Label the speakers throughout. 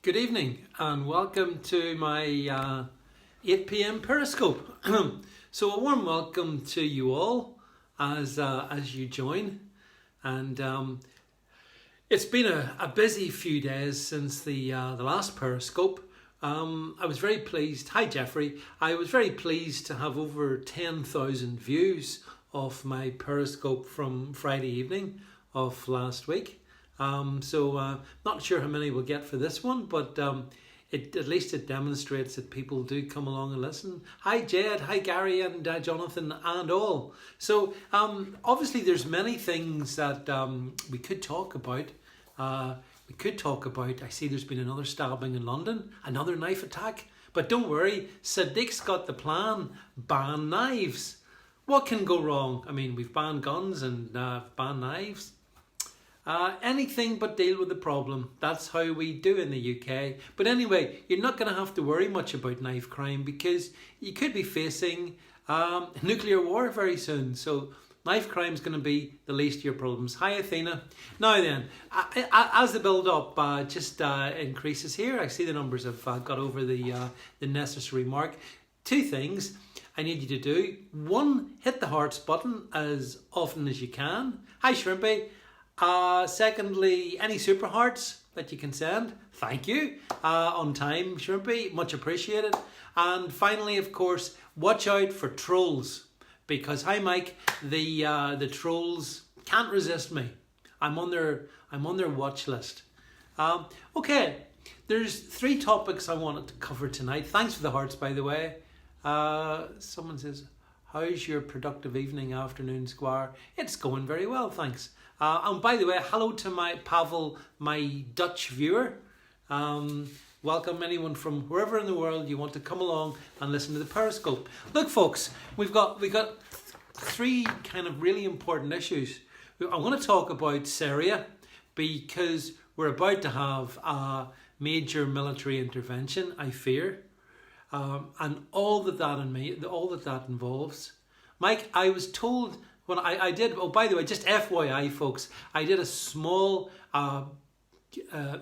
Speaker 1: Good evening and welcome to my 8 p.m. Periscope. So a warm welcome to you all as you join, and it's been a busy few days since the last Periscope. I was very pleased. Hi Jeffrey. I was very pleased to have over 10,000 views of my Periscope from Friday evening of last week. Not sure how many we'll get for this one, but at least it demonstrates that people do come along and listen. Hi Jed, hi Gary and Jonathan and all. So obviously there's many things that we could talk about. I see there's been another stabbing in London, another knife attack. But don't worry, Sadiq's got the plan. Ban knives. What can go wrong? I mean, we've banned guns and banned knives. Anything but deal with the problem. That's how we do in the UK. But anyway, you're not going to have to worry much about knife crime because you could be facing nuclear war very soon. So knife crime is going to be the least of your problems. Hi Athena. Now then, as the build-up increases here, I see the numbers have got over the necessary mark. Two things I need you to do. One, hit the hearts button as often as you can. Hi Shrimpy. Secondly, any super hearts that you can send, thank you. On time, Shrimpy, much appreciated. And finally, of course, watch out for trolls, because hi Mike, the trolls can't resist me. I'm on their watch list. Okay, there's 3 topics I wanted to cover tonight. Thanks for the hearts, by the way. Someone says, how's your productive evening, afternoon, Squire? It's going very well, thanks. And by the way, hello to my Pavel, my Dutch viewer. Welcome anyone from wherever in the world you want to come along and listen to the Periscope. Look, folks, we've got 3 kind of really important issues. I want to talk about Syria because we're about to have a major military intervention, I fear, and all that involves. Mike, I was told. When I did, oh, by the way, just FYI, folks, I did a small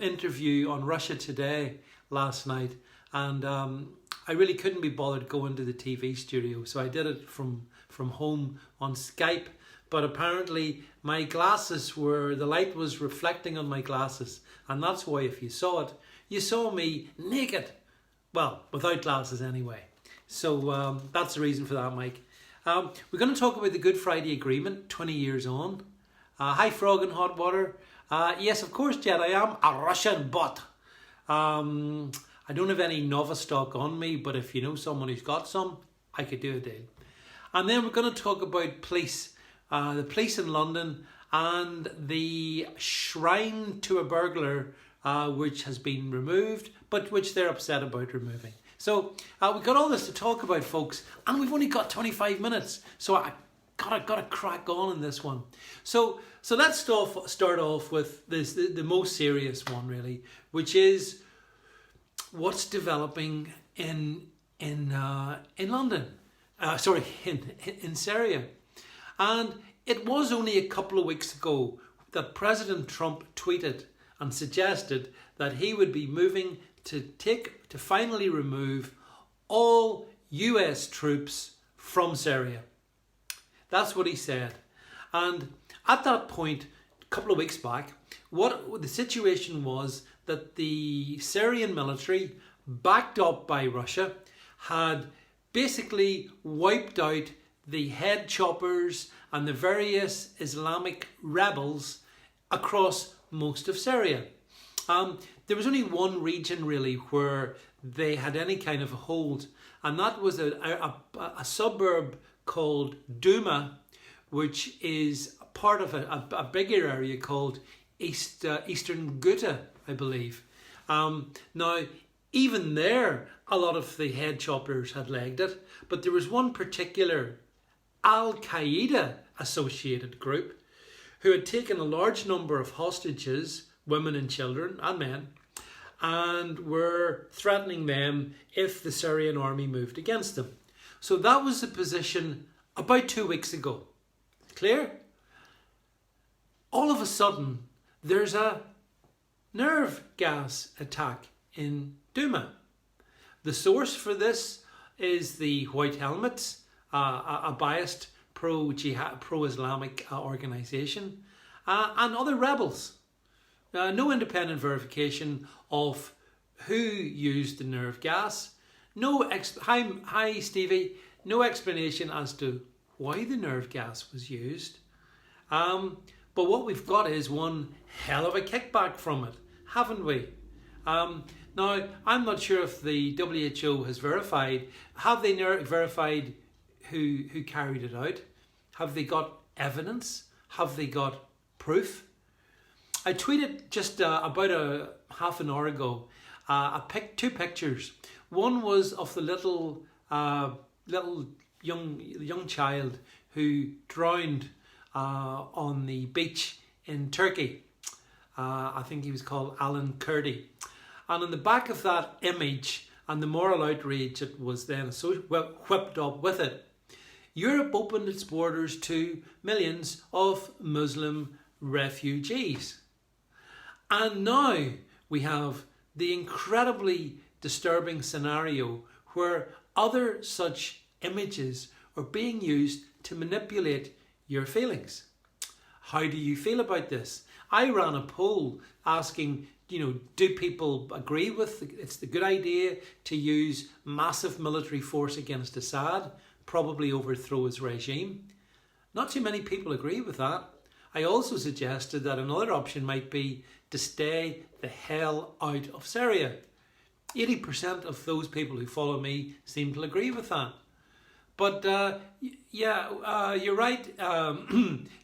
Speaker 1: interview on Russia Today last night, and I really couldn't be bothered going to the TV studio, so I did it from home on Skype. But apparently my glasses the light was reflecting on my glasses, and that's why if you saw it, you saw me naked. Well, without glasses anyway. So that's the reason for that, Mike. We're going to talk about the Good Friday Agreement, 20 years on. Hi, Frog in Hot Water. Yes, of course, Jed, I am a Russian bot. I don't have any Novistock on me, but if you know someone who's got some, I could do a deal. And then we're going to talk about police. The police in London and the shrine to a burglar, which has been removed, but which they're upset about removing. So we've got all this to talk about, folks, and we've only got 25 minutes. So I gotta crack on in this one. So let's start off with this, the most serious one, really, which is what's developing in London. In Syria. And it was only a couple of weeks ago that President Trump tweeted and suggested that he would be moving to finally remove all US troops from Syria. That's what he said. And at that point, a couple of weeks back, what the situation was that the Syrian military, backed up by Russia, had basically wiped out the head choppers and the various Islamic rebels across most of Syria. There was only one region really where they had any kind of a hold, and that was a suburb called Douma, which is part of a bigger area called Eastern Ghouta, I believe. Now, even there, a lot of the head choppers had legged it, but there was one particular Al-Qaeda associated group who had taken a large number of hostages, women and children and men, and were threatening them if the Syrian army moved against them. So that was the position about 2 weeks ago. Clear? All of a sudden, there's a nerve gas attack in Douma. The source for this is the White Helmets, a biased pro-Islamic organisation, and other rebels. No independent verification of who used the nerve gas. Hi Stevie. No explanation as to why the nerve gas was used. But what we've got is one hell of a kickback from it, haven't we? Now, I'm not sure if the WHO has verified. Have they verified who carried it out? Have they got evidence? Have they got proof? I tweeted just about a half an hour ago two pictures. One was of the little young child who drowned on the beach in Turkey. I think he was called Alan Kurdi. And on the back of that image and the moral outrage that was then whipped up with it, Europe opened its borders to millions of Muslim refugees. And now we have the incredibly disturbing scenario where other such images are being used to manipulate your feelings. How do you feel about this? I ran a poll asking, do people agree with it's the good idea to use massive military force against Assad, probably overthrow his regime? Not too many people agree with that. I also suggested that another option might be to stay the hell out of Syria. 80% of those people who follow me seem to agree with that. But you're right.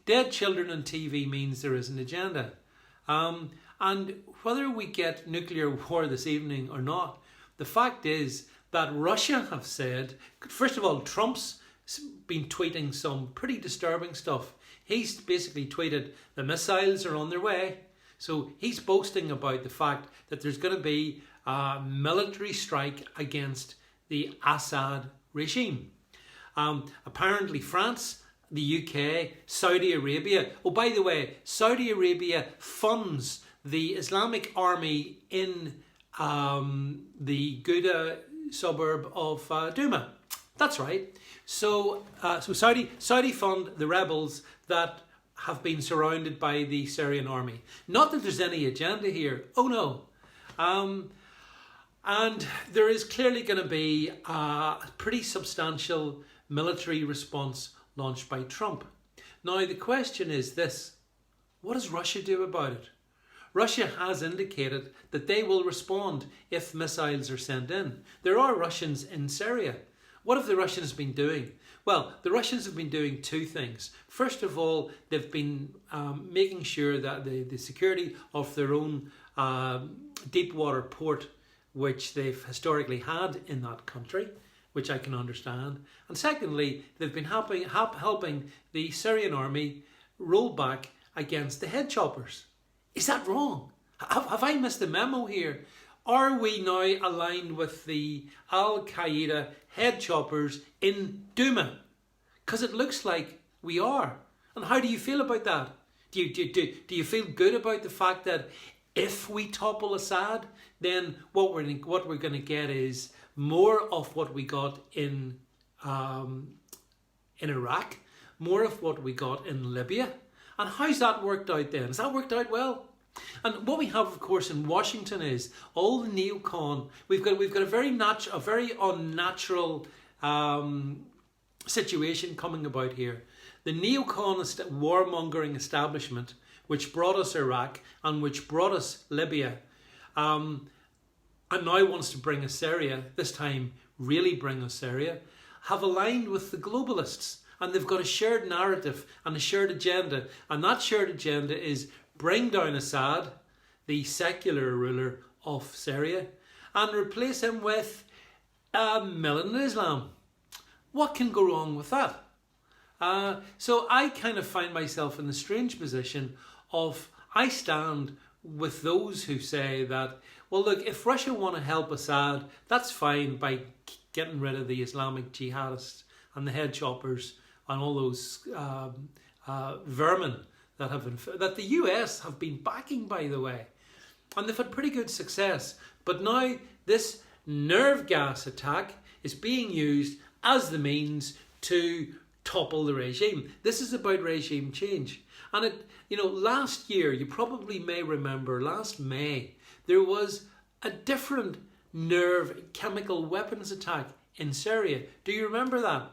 Speaker 1: Dead children on TV means there is an agenda. And whether we get nuclear war this evening or not, the fact is that Russia have said, first of all, Trump's been tweeting some pretty disturbing stuff. He's basically tweeted the missiles are on their way. So he's boasting about the fact that there's going to be a military strike against the Assad regime. Apparently France, the UK, Saudi Arabia. Oh, by the way, Saudi Arabia funds the Islamic army in the Ghouta suburb of Douma. That's right. So Saudi fund the rebels that have been surrounded by the Syrian army. Not that there's any agenda here. Oh no. And there is clearly going to be a pretty substantial military response launched by Trump. Now the question is this: what does Russia do about it? Russia has indicated that they will respond if missiles are sent in. There are Russians in Syria. What have the Russians been doing? Well, the Russians have been doing two things. First of all, they've been making sure that the security of their own deep water port, which they've historically had in that country, which I can understand. And secondly, they've been helping the Syrian army roll back against the head choppers. Is that wrong? Have I missed the memo here? Are we now aligned with the Al-Qaeda head choppers in Douma? Because it looks like we are. And how do you feel about that? Do you feel good about the fact that if we topple Assad, then what we're going to get is more of what we got in Iraq, more of what we got in Libya? And how's that worked out then? Has that worked out well? And what we have, of course, in Washington is all the neocon. We've got a very unnatural situation coming about here. The neocon warmongering establishment, which brought us Iraq and which brought us Libya, and now wants to bring us Syria. This time, really bring us Syria. Have aligned with the globalists, and they've got a shared narrative and a shared agenda, and that shared agenda is bring down Assad, the secular ruler of Syria, and replace him with militant Islam. What can go wrong with that? So I kind of find myself in the strange position of I stand with those who say that, well, look, if Russia want to help Assad, that's fine by getting rid of the Islamic jihadists and the head choppers and all those vermin that the US have been backing, by the way. And they've had pretty good success. But now this nerve gas attack is being used as the means to topple the regime. This is about regime change. And last year, you probably may remember, last May, there was a different nerve chemical weapons attack in Syria. Do you remember that?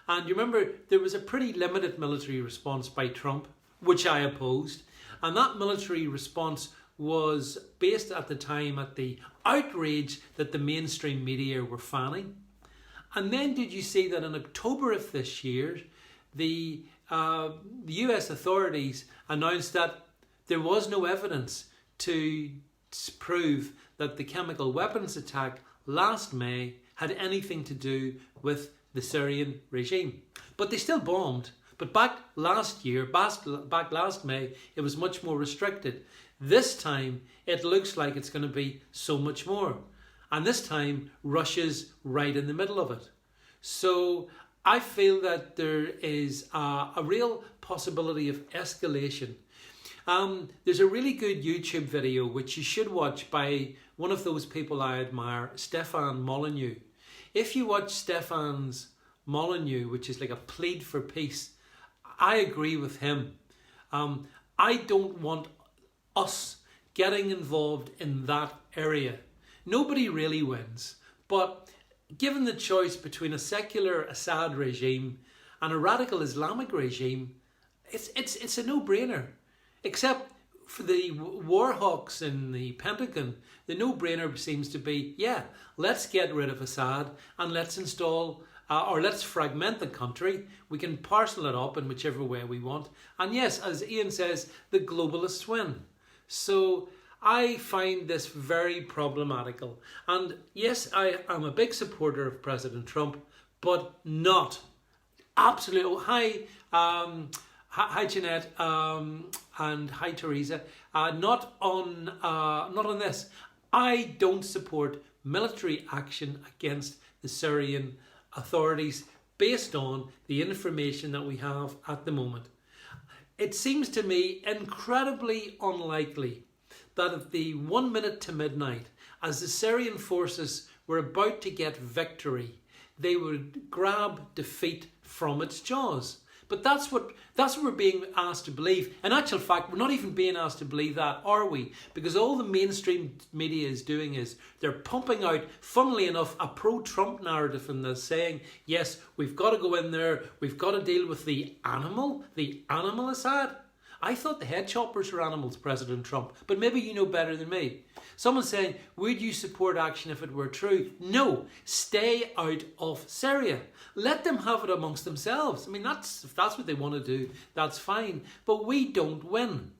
Speaker 1: And you remember there was a pretty limited military response by Trump, which I opposed. And that military response was based at the time at the outrage that the mainstream media were fanning. And then did you see that in October of this year, the US authorities announced that there was no evidence to prove that the chemical weapons attack last May had anything to do with the Syrian regime. But they still bombed. But back last May, it was much more restricted. This time, it looks like it's going to be so much more. And this time, Russia's right in the middle of it. So I feel that there is a real possibility of escalation. There's a really good YouTube video which you should watch by one of those people I admire, Stefan Molyneux. If you watch Stefan's Molyneux, which is like a plead for peace, I agree with him. I don't want us getting involved in that area. Nobody really wins. But given the choice between a secular Assad regime and a radical Islamic regime, it's a no-brainer. Except for the war hawks in the Pentagon, the no-brainer seems to be, yeah, let's get rid of Assad and let's install, or let's fragment the country. We can parcel it up in whichever way we want. And yes, as Ian says, the globalists win. So I find this very problematical. And yes, I am a big supporter of President Trump, but not absolutely. Hi Jeanette, and hi Teresa. Not on this. I don't support military action against the Syrian authorities based on the information that we have at the moment. It seems to me incredibly unlikely that at the 1 minute to midnight, as the Syrian forces were about to get victory, they would grab defeat from its jaws. But that's what we're being asked to believe. In actual fact, we're not even being asked to believe that, are we? Because all the mainstream media is doing is they're pumping out, funnily enough, a pro-Trump narrative in this, saying, yes, we've got to go in there, we've got to deal with the animal Assad. I thought the head choppers were animals, President Trump, but maybe you know better than me. Someone's saying, would you support action if it were true? No, stay out of Syria. Let them have it amongst themselves. I mean, if that's what they want to do, that's fine. But we don't win.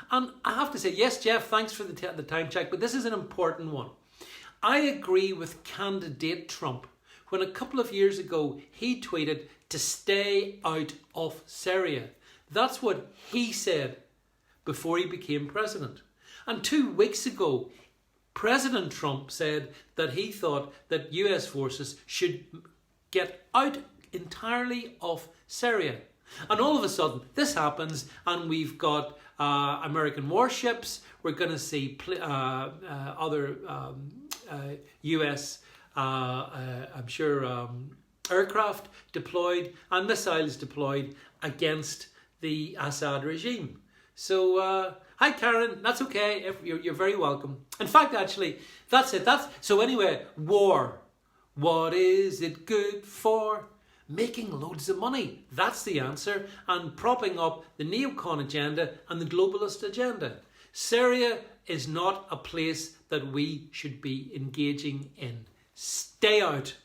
Speaker 1: And I have to say, yes, Jeff, thanks for the time check, but this is an important one. I agree with candidate Trump when a couple of years ago he tweeted to stay out of Syria. That's what he said before he became president. And 2 weeks ago, President Trump said that he thought that US forces should get out entirely of Syria. And all of a sudden, this happens and we've got American warships. We're going to see other US, I'm sure, aircraft deployed and missiles deployed against the Assad regime. So, hi Karen, that's okay, you're very welcome. In fact, actually, that's it. So anyway, war. What is it good for? Making loads of money. That's the answer. And propping up the neocon agenda and the globalist agenda. Syria is not a place that we should be engaging in. Stay out.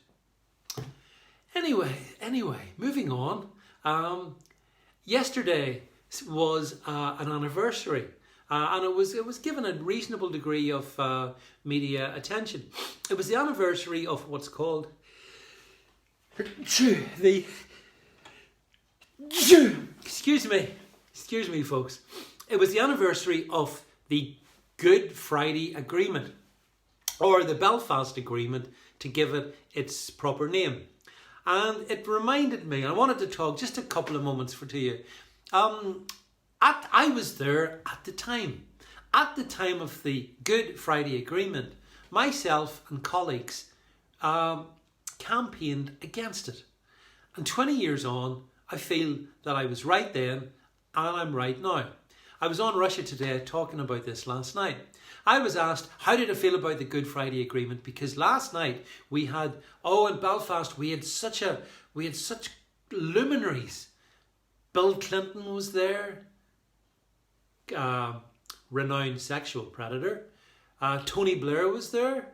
Speaker 1: Anyway, moving on. Yesterday was an anniversary, and it was given a reasonable degree of media attention. It was the anniversary of what's called the excuse me folks. It was the anniversary of the Good Friday Agreement, or the Belfast Agreement, to give it its proper name. And it reminded me, I wanted to talk just a couple of moments to you. I was there at the time of the Good Friday Agreement, myself and colleagues campaigned against it. And 20 years on, I feel that I was right then and I'm right now. I was on Russia Today talking about this last night. I was asked, how did I feel about the Good Friday Agreement? Because last night we had, in Belfast, we had such luminaries. Bill Clinton was there, renowned sexual predator. Tony Blair was there,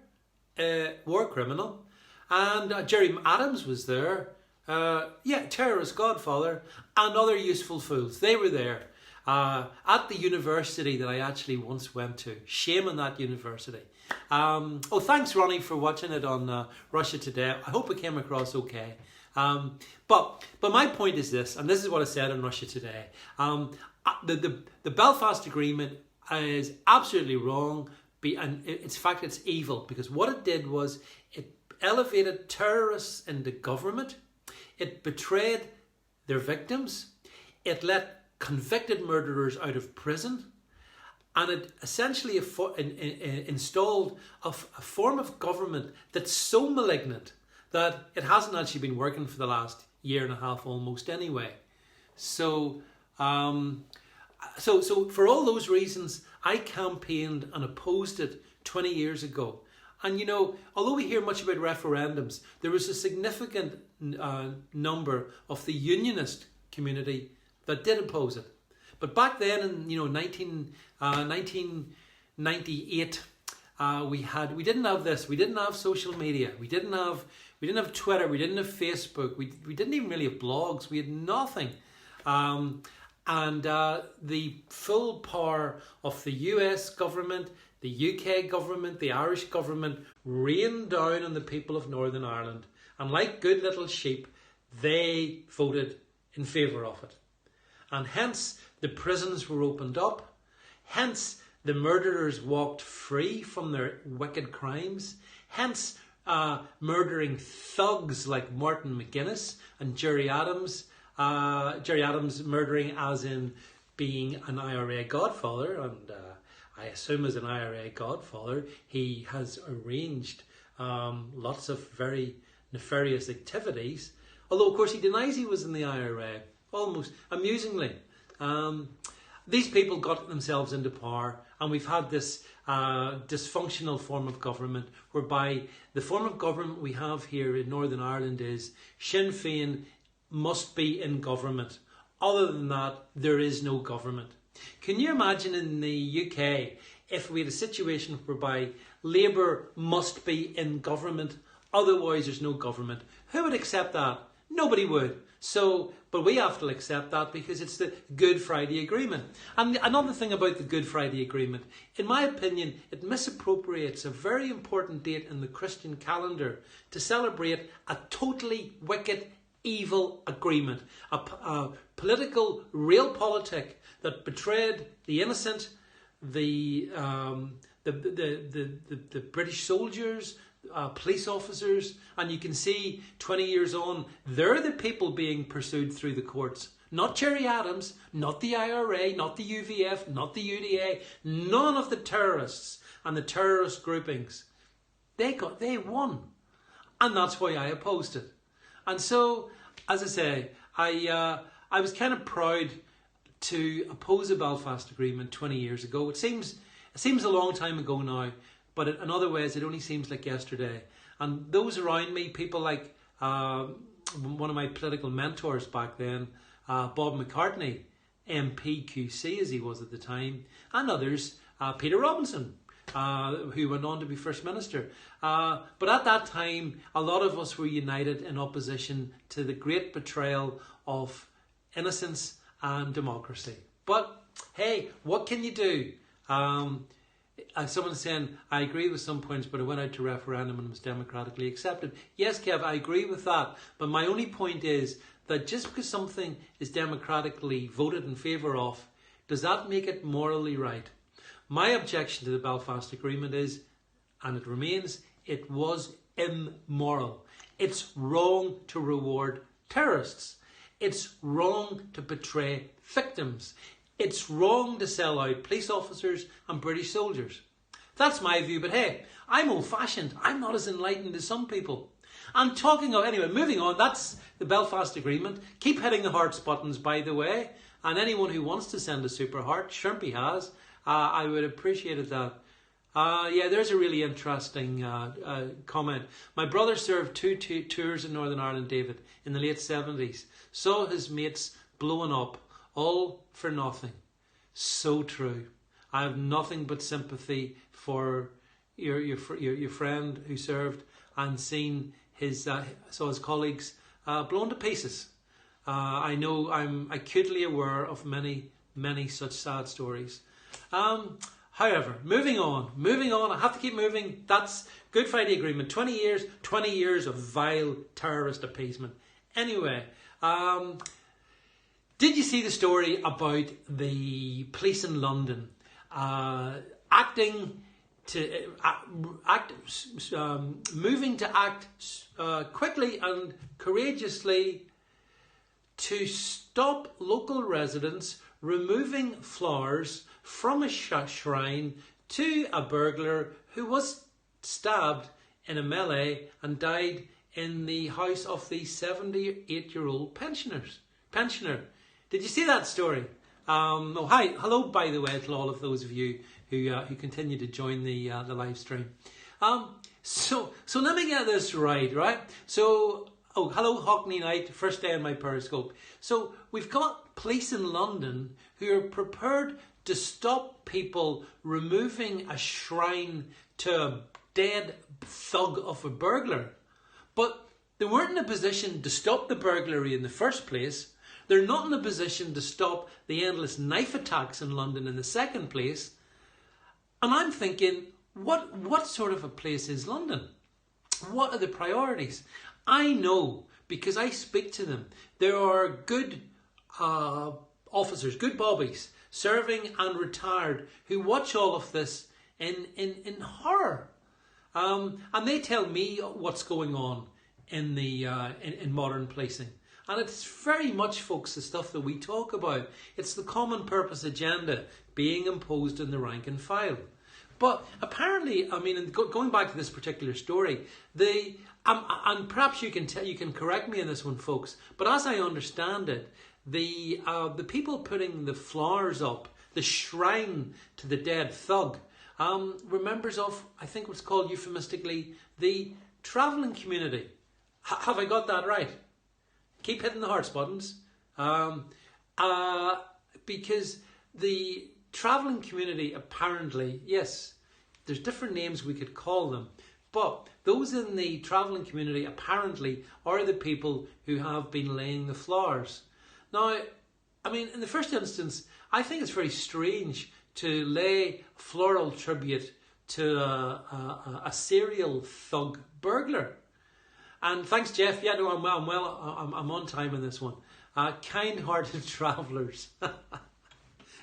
Speaker 1: war criminal. And Jerry Adams was there, terrorist godfather, and other useful fools. They were there. At the university that I actually once went to. Shame on that university. Thanks Ronnie for watching it on Russia Today. I hope it came across okay. But my point is this, and this is what I said on Russia Today. The Belfast Agreement is absolutely wrong, and in fact it's evil, because what it did was it elevated terrorists into government. It betrayed their victims. It let convicted murderers out of prison, and it essentially installed a form of government that's so malignant that it hasn't actually been working for the last year and a half almost anyway. So for all those reasons, I campaigned and opposed it 20 years ago. And although we hear much about referendums, there was a significant number of the unionist community that did oppose it. But back then in 1998, we didn't have this. We didn't have social media. We didn't have Twitter. We didn't have Facebook. We didn't even really have blogs. We had nothing. And the full power of the US government, the UK government, the Irish government rained down on the people of Northern Ireland. And like good little sheep, they voted in favour of it. And hence the prisons were opened up. Hence the murderers walked free from their wicked crimes. Hence murdering thugs like Martin McGuinness and Jerry Adams. Jerry Adams murdering as in being an IRA godfather. And I assume as an IRA godfather he has arranged lots of very nefarious activities. Although of course he denies he was in the IRA. Almost amusingly. These people got themselves into power, and we've had this dysfunctional form of government whereby the form of government we have here in Northern Ireland is Sinn Féin must be in government. Other than that, there is no government. Can you imagine in the UK if we had a situation whereby Labour must be in government, otherwise there's no government? Who would accept that? Nobody would. But we have to accept that because it's the Good Friday Agreement. And another thing about the Good Friday Agreement, in my opinion, it misappropriates a very important date in the Christian calendar to celebrate a totally wicked, evil agreement. A political realpolitik that betrayed the innocent, the British soldiers, police officers, and you can see 20 years on, they're the people being pursued through the courts. Not Jerry Adams, not the IRA, not the UVF, not the UDA, none of the terrorists and the terrorist groupings. They won. And that's why I opposed it. And so, as I say, I was kind of proud to oppose the Belfast Agreement 20 years ago. It seems a long time ago now, but in other ways, it only seems like yesterday. And those around me, people like one of my political mentors back then, Bob McCartney, MPQC as he was at the time, and others, Peter Robinson, who went on to be First Minister. But at that time, a lot of us were united in opposition to the great betrayal of innocence and democracy. But hey, what can you do? Someone's saying, I agree with some points, but it went out to referendum and was democratically accepted. Yes, Kev, I agree with that. But my only point is that just because something is democratically voted in favour of, does that make it morally right? My objection to the Belfast Agreement is, and it remains, it was immoral. It's wrong to reward terrorists. It's wrong to betray victims. It's wrong to sell out police officers and British soldiers. That's my view, but hey, I'm old-fashioned. I'm not as enlightened as some people. And talking of, anyway, moving on, that's the Belfast Agreement. Keep hitting the hearts buttons, by the way. And anyone who wants to send a super heart, Shrimpy has, I would appreciate that. Yeah, there's a really interesting comment. My brother served two tours in Northern Ireland, David, in the late 70s. Saw his mates blowing up, all for nothing. So true. I have nothing but sympathy for your friend who served and seen his colleagues blown to pieces. I know I'm acutely aware of many such sad stories. However, moving on. I have to keep moving. That's Good Friday Agreement. 20 years of vile terrorist appeasement. Anyway, did you see the story about the police in London moving to act quickly and courageously to stop local residents removing flowers from a shrine to a burglar who was stabbed in a melee and died in the house of the 78-year-old pensioner. Did you see that story? Hello, by the way, to all of those of you who continue to join the live stream. So let me get this right? So, hello, Hockney Night, first day on my Periscope. So we've got police in London who are prepared to stop people removing a shrine to a dead thug of a burglar. But they weren't in a position to stop the burglary in the first place. They're not in a position to stop the endless knife attacks in London in the second place. And I'm thinking, what sort of a place is London? What are the priorities? I know, because I speak to them, there are good officers, good bobbies, serving and retired, who watch all of this in horror. And they tell me what's going on in modern policing. And it's very much, folks, the stuff that we talk about. It's the common purpose agenda being imposed in the rank and file. But apparently, I mean, going back to this particular story, and perhaps you can correct me on this one, folks, but as I understand it, the people putting the flowers up, the shrine to the dead thug, were members of, I think what's called euphemistically, the travelling community. Have I got that right? Keep hitting the hearts buttons. Because the travelling community apparently, yes, there's different names we could call them, but those in the travelling community apparently are the people who have been laying the flowers. Now, I mean, in the first instance, I think it's very strange to lay floral tribute to a serial thug burglar. And thanks, Jeff. Yeah, no, I'm on time on this one. Kind-hearted travellers.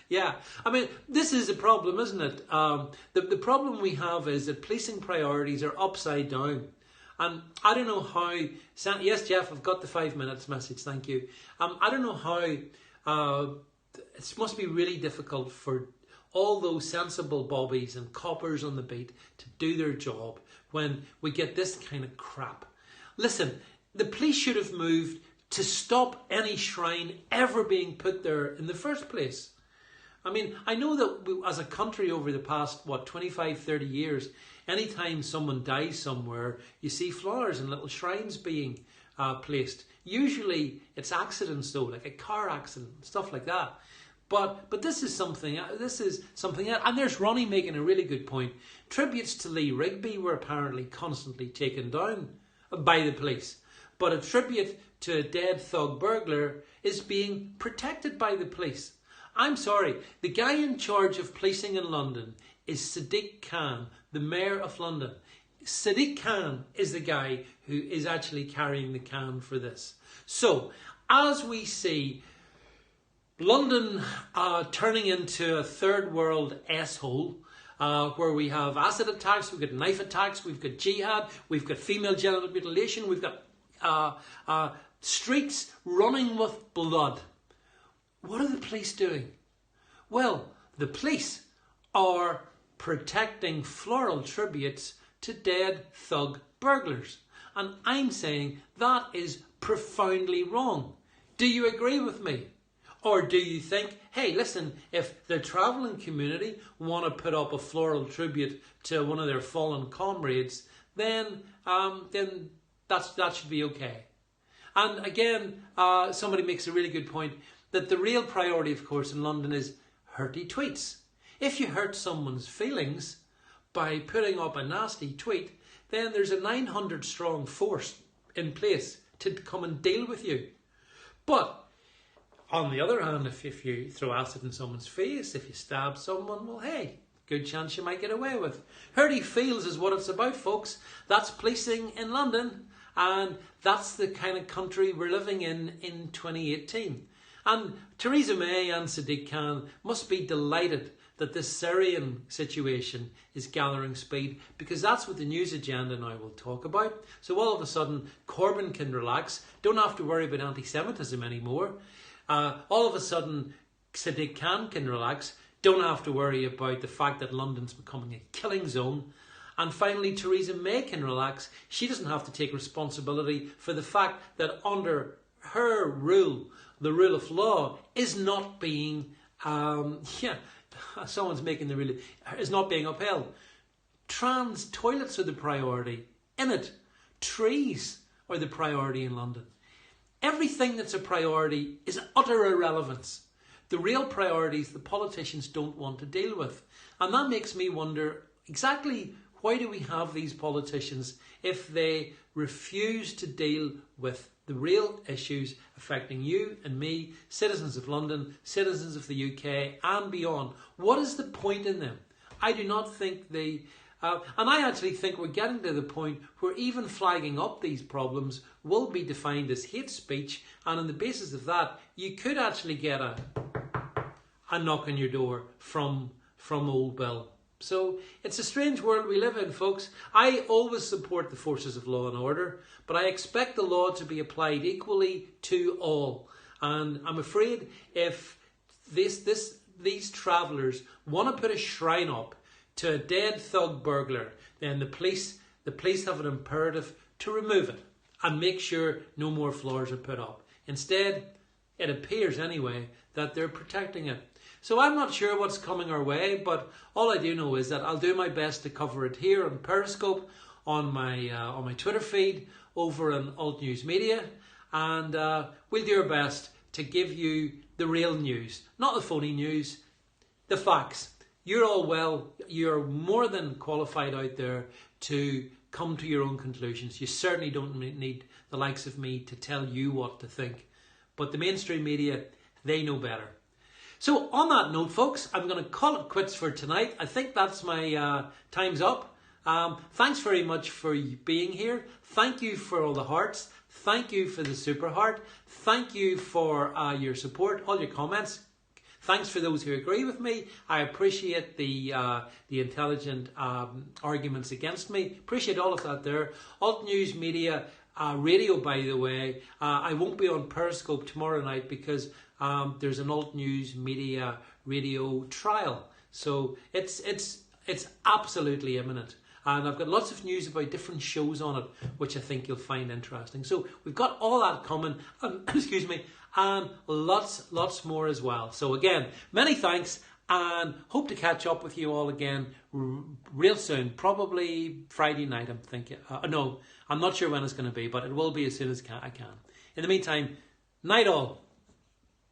Speaker 1: Yeah, I mean, this is a problem, isn't it? The problem we have is that policing priorities are upside down. And I don't know how... Yes, Jeff, I've got the 5 minutes message, thank you. I don't know how... it must be really difficult for all those sensible bobbies and coppers on the beat to do their job when we get this kind of crap. Listen, the police should have moved to stop any shrine ever being put there in the first place. I mean, I know that as a country over the past, 25, 30 years, anytime someone dies somewhere, you see flowers and little shrines being placed. Usually it's accidents though, like a car accident, stuff like that. But this is something else. And there's Ronnie making a really good point. Tributes to Lee Rigby were apparently constantly taken down by the police. But a tribute to a dead thug burglar is being protected by the police. I'm sorry, the guy in charge of policing in London is Sadiq Khan, the Mayor of London. Sadiq Khan is the guy who is actually carrying the can for this. So, as we see London turning into a third world S-hole, where we have acid attacks, we've got knife attacks, we've got jihad, we've got female genital mutilation, we've got streets running with blood. What are the police doing? Well, the police are protecting floral tributes to dead thug burglars. And I'm saying that is profoundly wrong. Do you agree with me? Or do you think, hey, listen, if the travelling community want to put up a floral tribute to one of their fallen comrades, then that should be okay. And again, somebody makes a really good point that the real priority, of course, in London is hurty tweets. If you hurt someone's feelings by putting up a nasty tweet, then there's a 900 strong force in place to come and deal with you. But on the other hand, if you throw acid in someone's face, if you stab someone, well, hey, good chance you might get away with. Hurty feels is what it's about, folks. That's policing in London, and that's the kind of country we're living in 2018. And Theresa May and Sadiq Khan must be delighted that this Syrian situation is gathering speed, because that's what the news agenda now will talk about. So all of a sudden, Corbyn can relax, don't have to worry about anti-Semitism anymore. All of a sudden, Sadiq Khan can relax, don't have to worry about the fact that London's becoming a killing zone. And finally, Theresa May can relax. She doesn't have to take responsibility for the fact that under her rule, the rule of law is not being, someone's making the rule, is not being upheld. Trans toilets are the priority in it. Trees are the priority in London. Everything that's a priority is utter irrelevance. The real priorities the politicians don't want to deal with. And that makes me wonder exactly why do we have these politicians if they refuse to deal with the real issues affecting you and me, citizens of London, citizens of the UK and beyond. What is the point in them? I do not think they... and I actually think we're getting to the point where even flagging up these problems will be defined as hate speech, and on the basis of that, you could actually get a knock on your door from old Bill. So it's a strange world we live in, folks. I always support the forces of law and order, but I expect the law to be applied equally to all. And I'm afraid if these travellers want to put a shrine up to a dead thug burglar, then the police have an imperative to remove it and make sure no more flowers are put up. Instead, it appears anyway that they're protecting it. So I'm not sure what's coming our way, but all I do know is that I'll do my best to cover it here on Periscope, on my Twitter feed, over on Alt News Media, and we'll do our best to give you the real news, not the phony news, the facts. You're all well, you're more than qualified out there to come to your own conclusions. You certainly don't need the likes of me to tell you what to think. But the mainstream media, they know better. So on that note, folks, I'm going to call it quits for tonight. I think that's my time's up. Thanks very much for being here. Thank you for all the hearts. Thank you for the super heart. Thank you for your support, all your comments. Thanks for those who agree with me. I appreciate the intelligent arguments against me. Appreciate all of that there. Alt News Media Radio, by the way. I won't be on Periscope tomorrow night because there's an Alt News Media Radio trial. So it's absolutely imminent. And I've got lots of news about different shows on it, which I think you'll find interesting. So we've got all that coming, excuse me, and lots more as well. So again, many thanks, and hope to catch up with you all again real soon. Probably Friday night, I'm thinking. No, I'm not sure when it's going to be, but it will be as soon as I can. In the meantime, night all.